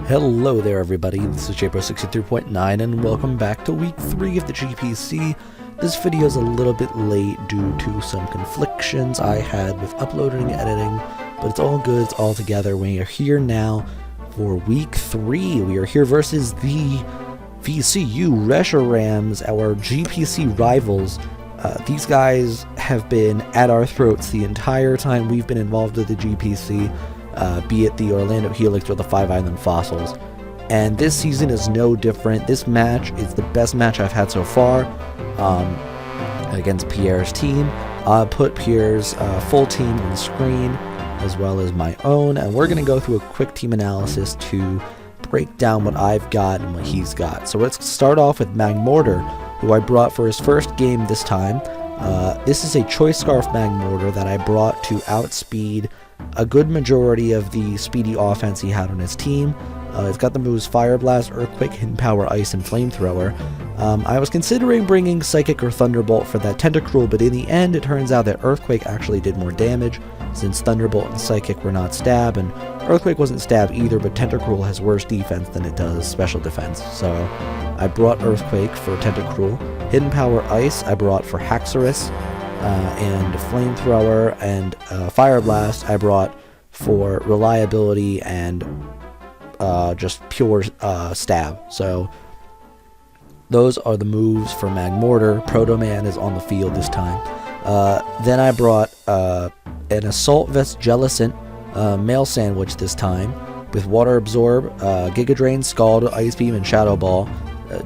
Hello there everybody, this is JPro63.9 and welcome back to week 3 of the GPC. This video is a little bit late due to some conflictions I had with uploading and editing, but it's all good, it's all together. We are here now for week 3. We are here versus the VCU Reshiram, our GPC rivals. These guys have been at our throats the entire time we've been involved with the GPC. Be it the Orlando Helix or the Five Island Fossils. And this season is no different. This match is the best match I've had so far against Pierre's team. Put Pierre's full team on the screen as well as my own, and we're going to go through a quick team analysis to break down what I've got and what he's got. So let's start off with Magmortar, who I brought for his first game this time. This is a Choice Scarf Magmortar that I brought to outspeed a good majority of the speedy offense he had on his team. It's got the moves Fire Blast, Earthquake, Hidden Power, Ice, and Flamethrower. I was considering bringing Psychic or Thunderbolt for that Tentacruel, but in the end it turns out that Earthquake actually did more damage, since Thunderbolt and Psychic were not stab, and Earthquake wasn't stab either, but Tentacruel has worse defense than it does special defense. So I brought Earthquake for Tentacruel. Hidden Power Ice I brought for Haxorus. And Flamethrower and Fire Blast I brought for reliability and just pure stab. So those are the moves for Magmortar. Proto Man is on the field this time. Then I brought an Assault Vest Jellicent Mail Sandwich this time with Water Absorb, Giga Drain, Scald, Ice Beam, and Shadow Ball.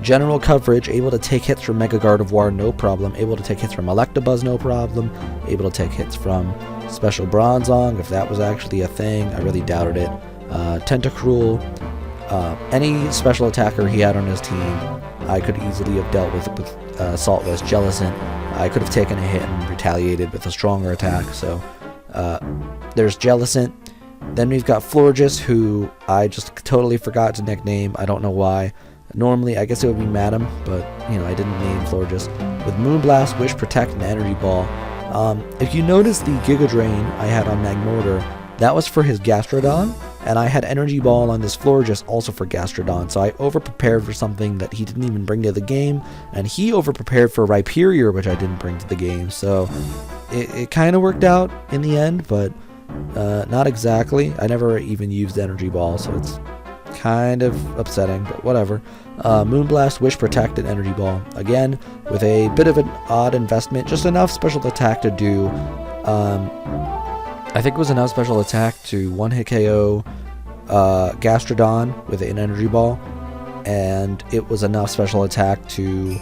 General coverage, able to take hits from Mega Gardevoir, no problem. Able to take hits from Electabuzz, no problem. Able to take hits from Special Bronzong, if that was actually a thing. I really doubted it. Tentacruel, any special attacker he had on his team, I could easily have dealt with Assault Vest Jellicent. I could have taken a hit and retaliated with a stronger attack. So there's Jellicent. Then we've got Florges, who I just totally forgot to nickname. I don't know why. Normally, I guess it would be Madam, but, you know, I didn't name Florges. With Moonblast, Wish, Protect, and Energy Ball. If you notice the Giga Drain I had on Magmortar, that was for his Gastrodon, and I had Energy Ball on this Florges also for Gastrodon, so I over-prepared for something that he didn't even bring to the game, and he over-prepared for Rhyperior, which I didn't bring to the game, so it kind of worked out in the end, but not exactly. I never even used Energy Ball, so it's kind of upsetting, but whatever. Moonblast, Wish, Protect, and Energy Ball. Again, with a bit of an odd investment, just enough special attack to do, I think it was enough special attack to one-hit KO Gastrodon with an Energy Ball, and it was enough special attack to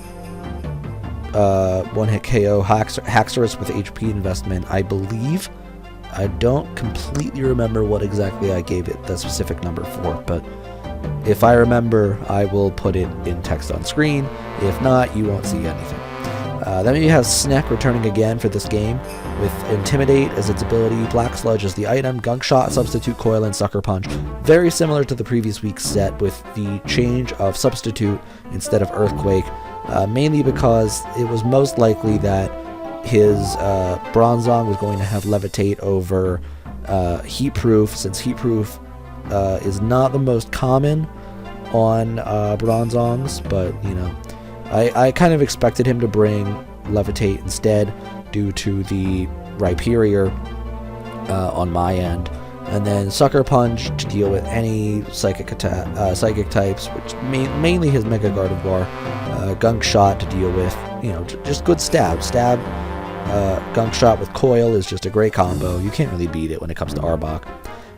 one-hit KO Haxorus with HP investment, I believe. I don't completely remember what exactly I gave it the specific number for, but if I remember, I will put it in text on screen. If not, you won't see anything. Then we have Sneck returning again for this game with Intimidate as its ability, Black Sludge as the item, Gunk Shot, Substitute Coil, and Sucker Punch. Very similar to the previous week's set with the change of Substitute instead of Earthquake, mainly because it was most likely that his Bronzong was going to have Levitate over Heat Proof, since Heat Proof is not the most common on Bronzongs, but, you know, I kind of expected him to bring Levitate instead due to the Rhyperior on my end. And then Sucker Punch to deal with any psychic types, which mainly his Mega Gardevoir. Gunk Shot to deal with, you know, just good stab. Gunk Shot with Coil is just a great combo. You can't really beat it when it comes to Arbok.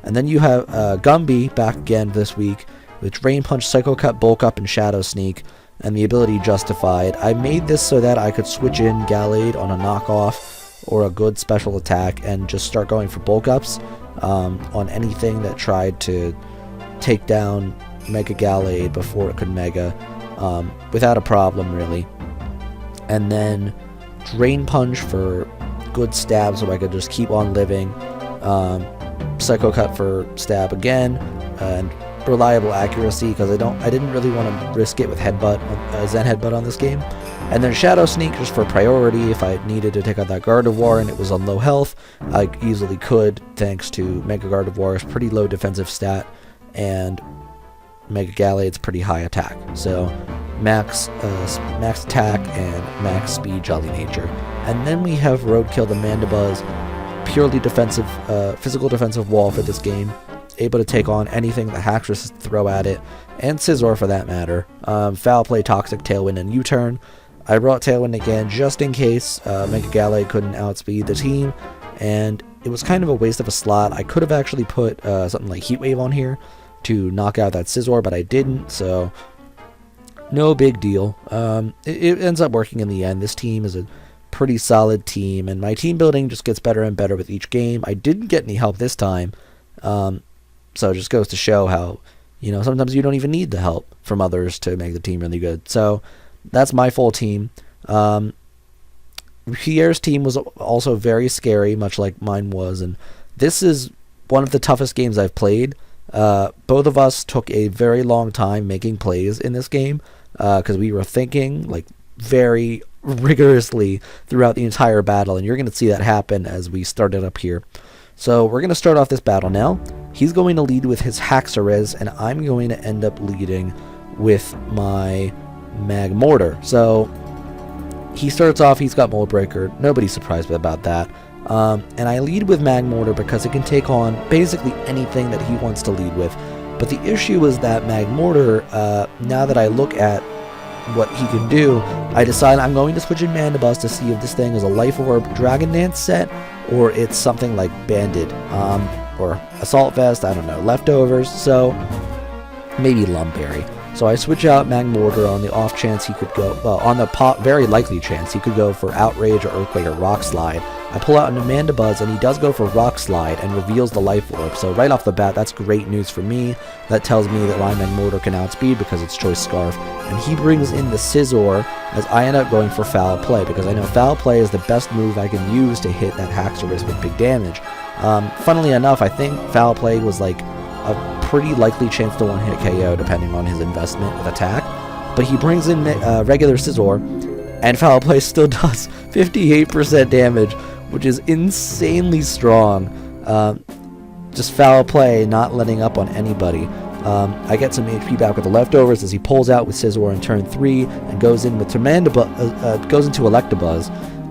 And then you have Gumby back again this week with Drain Punch, Psycho Cut, Bulk Up, and Shadow Sneak, and the ability Justified. I made this so that I could switch in Gallade on a knockoff or a good special attack and just start going for Bulk Ups on anything that tried to take down Mega Gallade before it could Mega without a problem, really. And then Drain Punch for good stab so I could just keep on living. Psycho Cut for stab again, and reliable accuracy because I didn't really want to risk it with Headbutt, Zen Headbutt on this game. And then Shadow Sneak just for priority. If I needed to take out that Gardevoir and it was on low health, I easily could, thanks to Mega Gardevoir's pretty low defensive stat and Mega Galade's pretty high attack. So max attack and max speed Jolly Nature. And then we have Roadkill the Mandibuzz, purely defensive, physical defensive wall for this game. Able to take on anything the Haxorus throw at it, and Scizor for that matter. Foul Play, Toxic, Tailwind, and U-Turn. I brought Tailwind again just in case Mega Galade couldn't outspeed the team, and it was kind of a waste of a slot. I could have actually put something like Heat Wave on here to knock out that Scizor, but I didn't, so no big deal. It ends up working in the end. This team is a pretty solid team, and my team building just gets better and better with each game. I didn't get any help this time, so it just goes to show how, sometimes you don't even need the help from others to make the team really good. So that's my full team. Pierre's team was also very scary, much like mine was, and this is one of the toughest games I've played. Both of us took a very long time making plays in this game, because we were thinking like very rigorously throughout the entire battle, and you're going to see that happen as we started up here. So we're going to start off this battle now. He's going to lead with his Haxorus, and I'm going to end up leading with my Magmortar. So he starts off, he's got Mold Breaker. Nobody's surprised about that. And I lead with Magmortar because it can take on basically anything that he wants to lead with. But the issue is that Magmortar, now that I look at what he can do, I decide I'm going to switch in Mandibuzz to see if this thing is a Life Orb Dragon Dance set, or it's something like Banded, or Assault Vest, I don't know, Leftovers, so maybe Lumberry. So I switch out Magmortar on the off chance he could go, well, on the very likely chance he could go for Outrage or Earthquake or Rock Slide. I pull out an Mandibuzz, and he does go for Rock Slide and reveals the Life Orb. So right off the bat, that's great news for me. That tells me that my Magmortar can outspeed because it's Choice Scarf. And he brings in the Scizor as I end up going for Foul Play, because I know Foul Play is the best move I can use to hit that Haxorus with big damage. Funnily enough, I think Foul Play was like a pretty likely chance to one-hit KO depending on his investment with attack. But he brings in regular Scizor, and Foul Play still does 58% damage, which is insanely strong. Just Foul Play, not letting up on anybody. I get some HP back with the Leftovers as he pulls out with Scizor in turn 3 and goes in with goes into Electabuzz,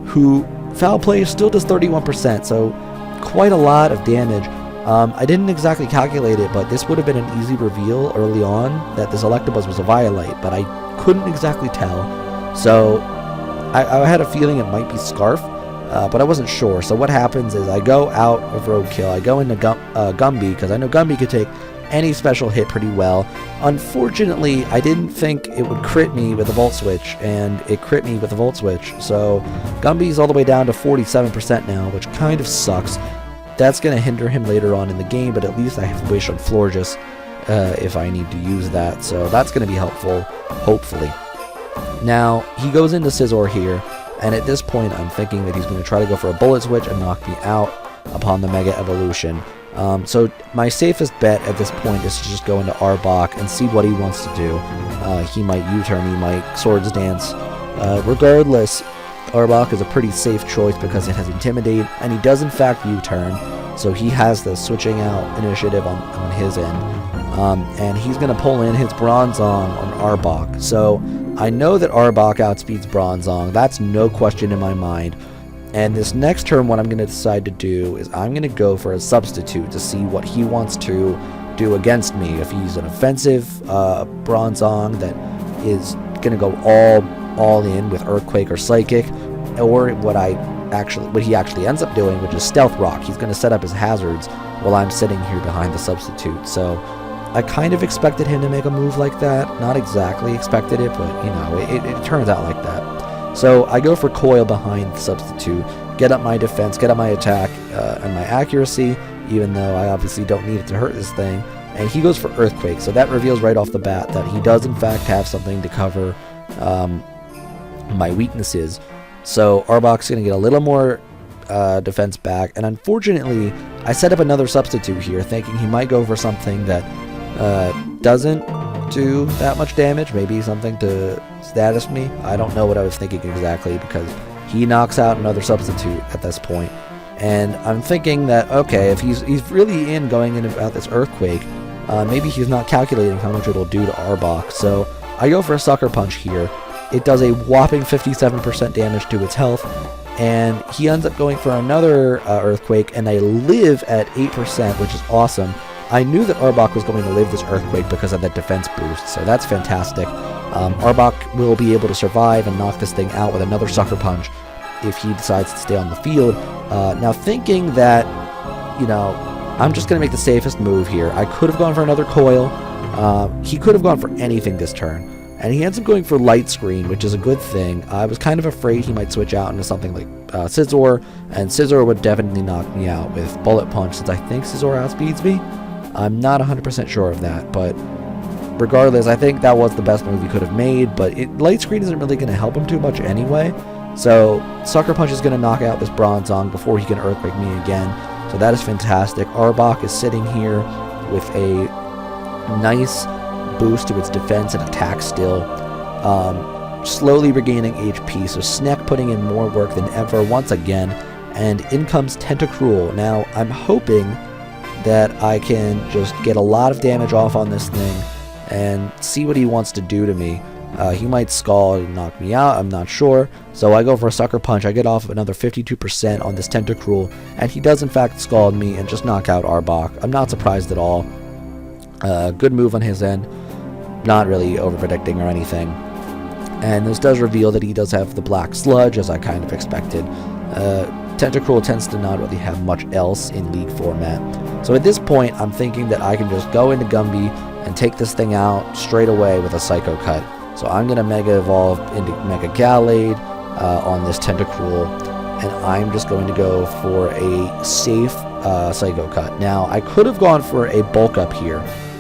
who Foul Play still does 31%, so quite a lot of damage. I didn't exactly calculate it, but this would have been an easy reveal early on that this Electabuzz was a Violite, but I couldn't exactly tell. So I had a feeling it might be Scarf, but I wasn't sure. So what happens is I go out of Roadkill, I go into Gumby, because I know Gumby could take any special hit pretty well. Unfortunately, I didn't think it would crit me with a Volt Switch, and it crit me with a Volt Switch. So Gumby's all the way down to 47% now, which kind of sucks. That's going to hinder him later on in the game, but at least I have Wish on Florges if I need to use that. So that's going to be helpful, hopefully. Now, he goes into Scizor here, and at this point I'm thinking that he's going to try to go for a Bullet Switch and knock me out upon the Mega Evolution. So my safest bet at this point is to just go into Arbok and see what he wants to do. He might U-turn, he might Swords Dance. Regardless, Arbok is a pretty safe choice because it has Intimidate, and he does in fact U-turn, so he has the switching out initiative on his end. And he's going to pull in his Bronzong on Arbok. So I know that Arbok outspeeds Bronzong, that's no question in my mind. And this next turn, what I'm going to decide to do is I'm going to go for a substitute to see what he wants to do against me. If he's an offensive Bronzong that is going to go all in with Earthquake or Psychic, or what he actually ends up doing, which is Stealth Rock. He's going to set up his hazards while I'm sitting here behind the substitute. So I kind of expected him to make a move like that. Not exactly expected it, but it turns out like that. So I go for Coil behind the substitute, get up my defense, get up my attack, and my accuracy, even though I obviously don't need it to hurt this thing. And he goes for Earthquake, so that reveals right off the bat that he does in fact have something to cover my weaknesses. So Arbok's going to get a little more defense back, and unfortunately I set up another substitute here thinking he might go for something that doesn't do that much damage, maybe something to status me. I don't know what I was thinking exactly, because he knocks out another substitute at this point, and I'm thinking that okay, if he's really going in about this Earthquake, maybe he's not calculating how much it'll do to Arbok. So I go for a Sucker Punch here. It does a whopping 57% damage to its health, and he ends up going for another Earthquake, and I live at 8%, which is awesome. I knew that Arbok was going to live this Earthquake because of that defense boost, so that's fantastic. Arbok will be able to survive and knock this thing out with another Sucker Punch if he decides to stay on the field. Now thinking that, I'm just going to make the safest move here. I could have gone for another Coil. He could have gone for anything this turn. And he ends up going for Light Screen, which is a good thing. I was kind of afraid he might switch out into something like Scizor, and Scizor would definitely knock me out with Bullet Punch, since I think Scizor outspeeds me. I'm not 100% sure of that, but regardless, I think that was the best move he could have made, but Light Screen isn't really going to help him too much anyway. So Sucker Punch is going to knock out this Bronzong before he can Earthquake me again. So that is fantastic. Arbok is sitting here with a nice boost to its defense and attack still, slowly regaining HP. So Sneck putting in more work than ever once again, and in comes Tentacruel. Now I'm hoping that I can just get a lot of damage off on this thing and see what he wants to do to me. He might Scald and knock me out, I'm not sure. So I go for a Sucker Punch. I get off another 52% on this Tentacruel, and he does in fact Scald me and just knock out Arbok. I'm not surprised at all. Good move on his end. Not really over-predicting or anything. And this does reveal that he does have the Black Sludge, as I kind of expected. Tentacruel tends to not really have much else in League format. So at this point, I'm thinking that I can just go into Gumby and take this thing out straight away with a Psycho Cut. So I'm going to Mega Evolve into Mega Gallade on this Tentacruel, and I'm just going to go for a safe Psycho Cut. Now, I could have gone for a Bulk Up here,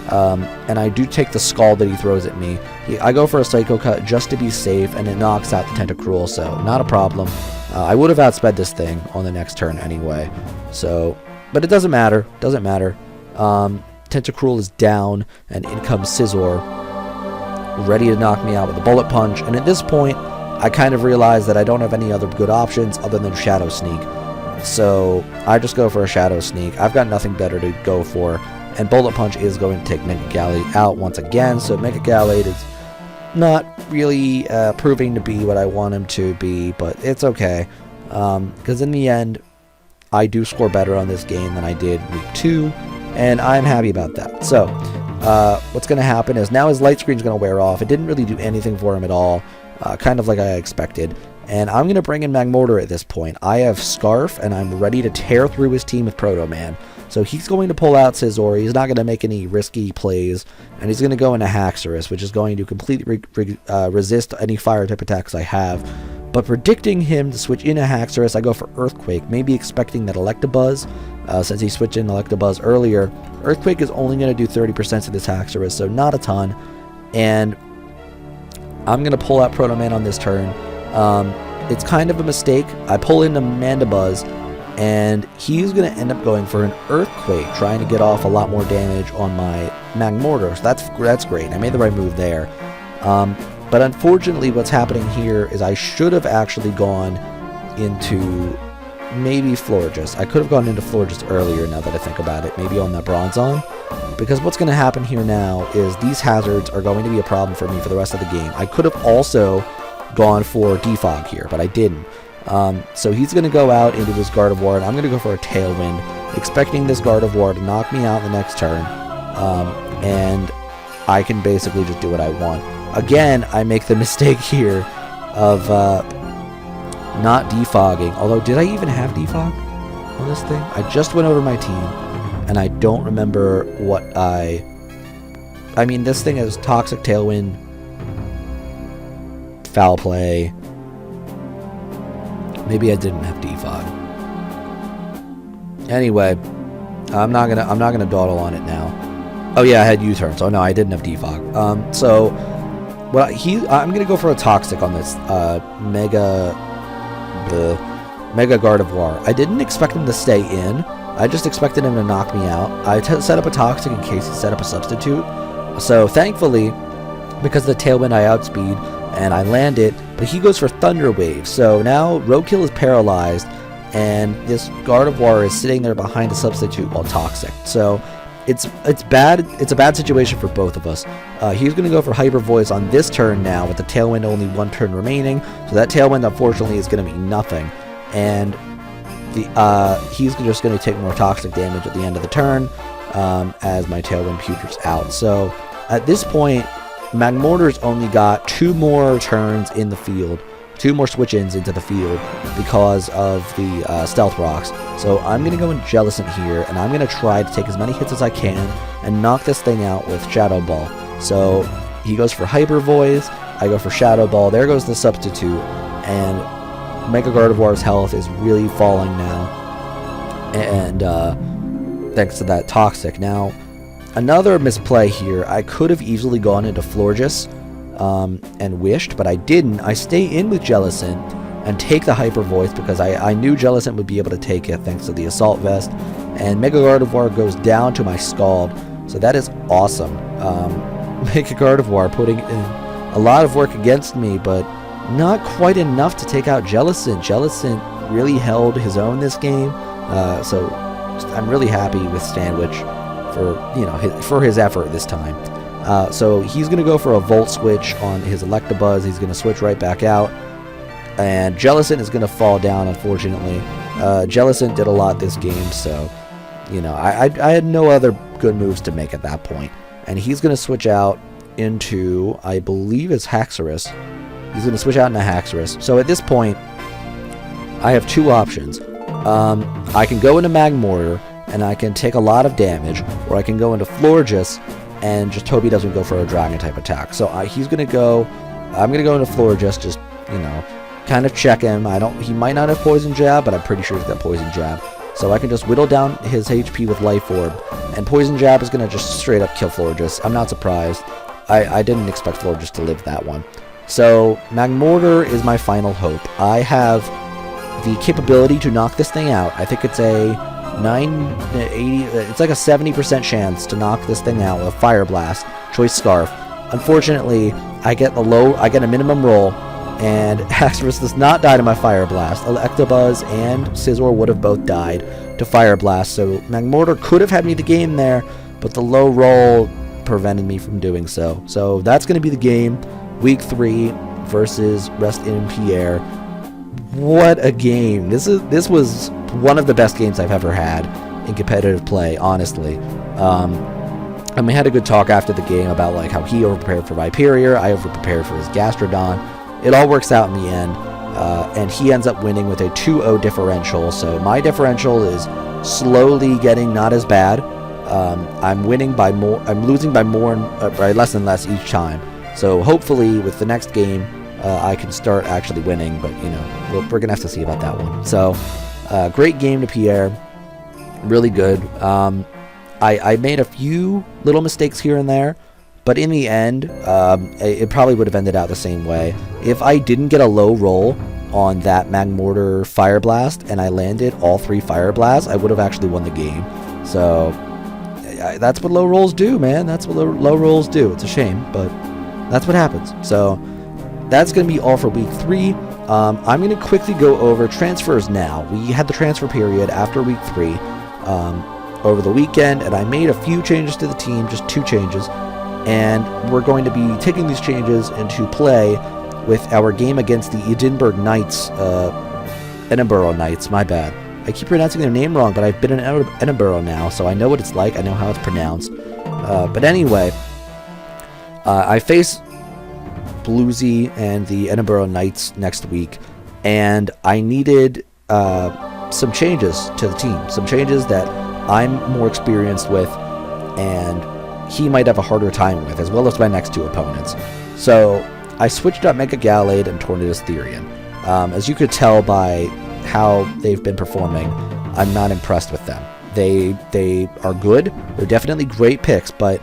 and I do take the Scald that he throws at me. I go for a Psycho Cut just to be safe, and it knocks out the Tentacruel, so not a problem. I would have outsped this thing on the next turn anyway, so, but it doesn't matter, Tentacruel is down, and in comes Scizor, ready to knock me out with a Bullet Punch, and at this point, I kind of realize that I don't have any other good options other than Shadow Sneak, so I just go for a Shadow Sneak. I've got nothing better to go for, and Bullet Punch is going to take Mega Gallade out once again, so Mega Gallade is not really proving to be what I want him to be, but it's okay, because in the end, I do score better on this game than I did week 2, and I'm happy about that. So, what's going to happen is now his Light Screen is going to wear off. It didn't really do anything for him at all, kind of like I expected, and I'm going to bring in Magmortar at this point. I have Scarf, and I'm ready to tear through his team with Proto Man. So he's going to pull out Scizor. He's not going to make any risky plays, and he's going to go into Haxorus, which is going to completely resist any fire-type attacks I have. But predicting him to switch into Haxorus, I go for Earthquake, maybe expecting that Electabuzz, since he switched in Electabuzz earlier. Earthquake is only going to do 30% to this Haxorus, so not a ton. And I'm going to pull out Proto Man on this turn. It's kind of a mistake. I pull into Mandibuzz, and he's going to end up going for an Earthquake, trying to get off a lot more damage on my Magmortar. So that's great. I made the right move there. But unfortunately, what's happening here is I should have actually gone into maybe Florges. I could have gone into Florges earlier, now that I think about it, maybe on that Bronzong. Because what's going to happen here now is these hazards are going to be a problem for me for the rest of the game. I could have also gone for Defog here, but I didn't. So he's going to go out into his Gardevoir, and I'm going to go for a Tailwind, expecting this Gardevoir to knock me out the next turn, and I can basically just do what I want. Again, I make the mistake here of not defogging, although did I even have defog on this thing? I just went over my team, and I don't remember what I mean, this thing is Toxic Tailwind, Foul Play. Maybe I didn't have defog. Anyway, I'm not gonna dawdle on it now. Oh yeah, I had U-turn, so no, I didn't have defog. So I'm gonna go for a Toxic on this Mega Gardevoir. I didn't expect him to stay in. I just expected him to knock me out. I set up a Toxic in case he set up a substitute. So thankfully, because of the Tailwind, I outspeed and I land it, but he goes for Thunder Wave. So now Roadkill is paralyzed, and this Gardevoir is sitting there behind a substitute while Toxic. So it's bad. It's a bad situation for both of us. He's going to go for Hyper Voice on this turn now with the Tailwind only one turn remaining. So that Tailwind, unfortunately, is going to be nothing. And he's just going to take more toxic damage at the end of the turn as my Tailwind Pewter's out. So at this point, Magmortar's only got 2 more turns in the field, 2 more switch-ins into the field because of the Stealth Rocks. So I'm going to go in Jellicent here, and I'm going to try to take as many hits as I can and knock this thing out with Shadow Ball. So he goes for Hyper Voice, I go for Shadow Ball, there goes the substitute, and Mega Gardevoir's health is really falling now, and thanks to that Toxic. Now, another misplay here, I could have easily gone into Florges and wished, but I didn't. I stay in with Jellicent and take the Hyper Voice because I knew Jellicent would be able to take it thanks to the Assault Vest, and Mega Gardevoir goes down to my Scald, so that is awesome. Mega Gardevoir putting in a lot of work against me, but not quite enough to take out Jellicent. Jellicent really held his own this game, so I'm really happy with Sandwich for his effort this time. So he's going to go for a Volt Switch on his Electabuzz. He's going to switch right back out, and Jellicent is going to fall down, unfortunately. Jellicent did a lot this game, so I had no other good moves to make at that point. And he's going to switch out into, I believe it's Haxorus. He's going to switch out into Haxorus. So at this point, I have 2 options. I can go into Magmortar, and I can take a lot of damage, or I can go into Florges, and just hope he doesn't go for a Dragon-type attack. So I'm going to go into Florges, just, kind of check him. He might not have Poison Jab, but I'm pretty sure he's got Poison Jab. So I can just whittle down his HP with Life Orb, and Poison Jab is going to just straight up kill Florges. I'm not surprised. I didn't expect Florges to live that one. So Magmortar is my final hope. I have the capability to knock this thing out. I think it's a 980. It's like a 70% chance to knock this thing out with Fire Blast, Choice Scarf. Unfortunately, I get a minimum roll, and Haxorus does not die to my Fire Blast. Electabuzz and Scizor would have both died to Fire Blast, so Magmortar could have had me the game there, but the low roll prevented me from doing so. So that's going to be the game. Week 3 versus Rest in Pierre. What a game. This was one of the best games I've ever had in competitive play, honestly. And we had a good talk after the game about like how he overprepared for Viperia, I overprepared for his Gastrodon. It all works out in the end, and he ends up winning with a 2-0 differential. So my differential is slowly getting not as bad. I'm winning by more. I'm losing by more, by less and less each time. So hopefully with the next game, I can start actually winning. But we're gonna have to see about that one. So great game to Pierre, really good. I made a few little mistakes here and there, but in the end, it probably would have ended out the same way. If I didn't get a low roll on that Magmortar Fire Blast and I landed all 3 Fire Blasts, I would have actually won the game. So that's what low rolls do, man. That's what low rolls do. It's a shame, but that's what happens. So that's going to be all for week 3. I'm going to quickly go over transfers now. We had the transfer period after week 3 over the weekend, and I made a few changes to the team, just 2 changes. And we're going to be taking these changes into play with our game against the Edinburgh Knights, my bad. I keep pronouncing their name wrong, but I've been in Edinburgh now, so I know what it's like, I know how it's pronounced. But anyway, I face Bluesy and the Edinburgh Knights next week, and I needed some changes to the team, some changes that I'm more experienced with, and he might have a harder time with, as well as my next 2 opponents. So I switched up Mega Gallade and Tornadus Therian. As you could tell by how they've been performing, I'm not impressed with them. They are good. They're definitely great picks, but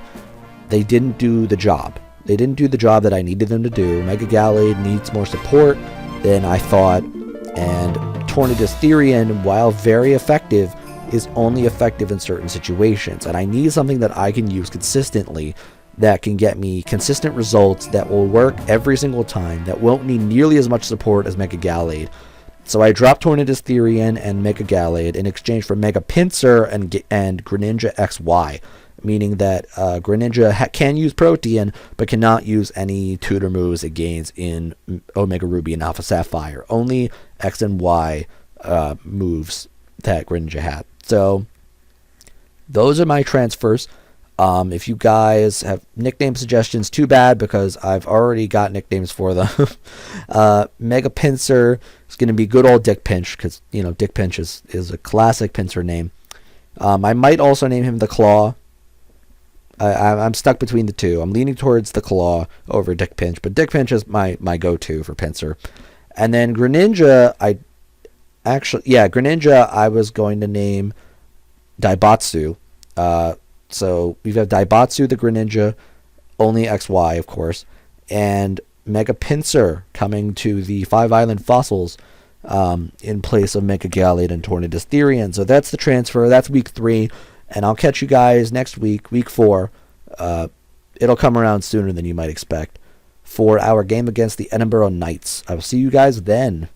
they didn't do the job. They didn't do the job that I needed them to do. Mega Gallade needs more support than I thought, and Tornadus Therian, while very effective, is only effective in certain situations, and I need something that I can use consistently that can get me consistent results that will work every single time, that won't need nearly as much support as Mega Gallade. So I dropped Tornadus Therian and Mega Gallade in exchange for Mega Pinsir and Greninja XY. meaning that Greninja can use Protean, but cannot use any tutor moves it gains in Omega Ruby and Alpha Sapphire. Only X and Y moves that Greninja had. So those are my transfers. If you guys have nickname suggestions, too bad, because I've already got nicknames for them. Mega Pinsir is going to be good old Dick Pinch, because, Dick Pinch is a classic Pinsir name. I might also name him the Claw. I'm stuck between the two. I'm leaning towards the Claw over Dick Pinch, but Dick Pinch is my go-to for Pinsir. And then Greninja, Greninja I was going to name Daibatsu. So we have Daibatsu the Greninja, only XY, of course, and Mega Pinsir coming to the 5 Island Fossils in place of Mega Gallade and Tornadus Therian. So that's the transfer. That's week 3, and I'll catch you guys next week, week 4. It'll come around sooner than you might expect, for our game against the Edinburgh Knights. I will see you guys then.